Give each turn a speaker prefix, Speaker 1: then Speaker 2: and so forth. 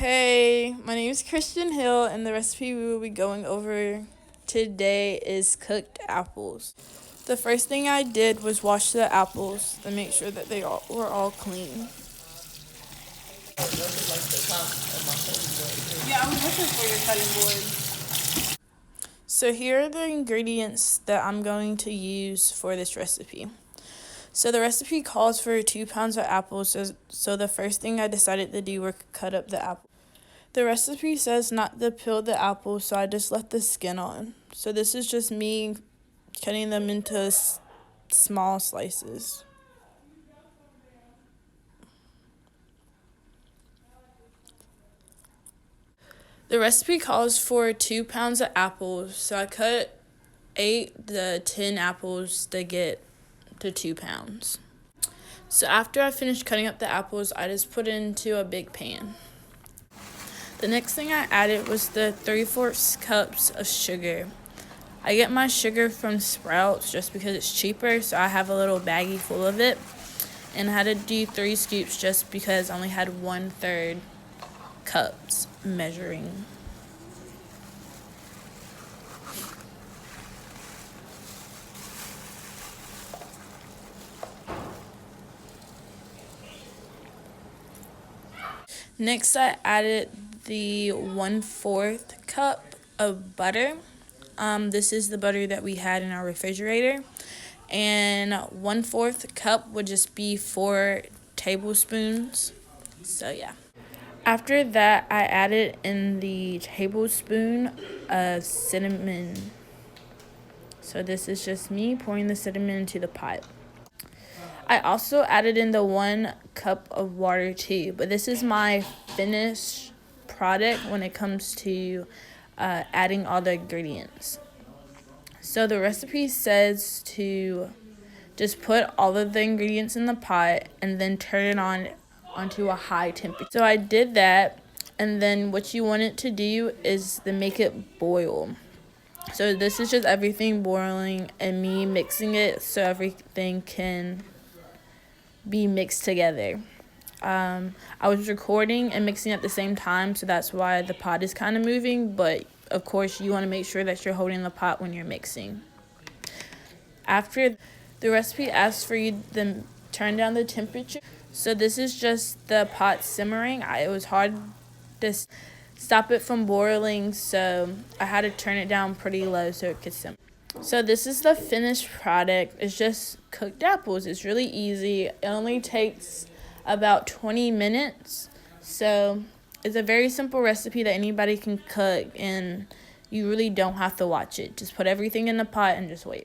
Speaker 1: Hey, my name is Christian Hill, and the recipe we will be going over today is cooked apples. The first thing I did was wash the apples to make sure that were all clean. Yeah, I was looking for your cutting board. So here are the ingredients that I'm going to use for this recipe. So the recipe calls for 2 pounds of apples, so the first thing I decided to do was cut up the apple. The recipe says not to peel the apple, so I just left the skin on. So this is just me cutting them into small slices. The recipe calls for 2 pounds of apples, so I cut 8 to 10 apples to get to 2 pounds. So after I finished cutting up the apples, I just put it into a big pan. The next thing I added was the 3/4 cups of sugar. I get my sugar from Sprouts just because it's cheaper, so I have a little baggie full of it. And I had to do 3 scoops just because I only had 1/3 cups measuring. Next, I added the 1/4 cup of butter. This is the butter that we had in our refrigerator. And 1/4 cup would just be 4 tablespoons. So yeah. After that, I added in the tablespoon of cinnamon. So this is just me pouring the cinnamon into the pot. I also added in the 1 cup of water too, but this is my finished product when it comes to adding all the ingredients. So the recipe says to just put all of the ingredients in the pot and then turn it onto a high temperature. So I did that, and then what you want it to do is to make it boil. So this is just everything boiling and me mixing it so everything can be mixed together. I was recording and mixing at the same time, so that's why the pot is kind of moving, but of course you want to make sure that you're holding the pot when you're mixing. After, the recipe asks for you to turn down the temperature. So this is just the pot simmering. It was hard to stop it from boiling, so I had to turn it down pretty low so it could simmer. So this is the finished product. It's just cooked apples. It's really easy. It only takes about 20 minutes. So it's a very simple recipe that anybody can cook, and you really don't have to watch it. Just put everything in the pot and just wait.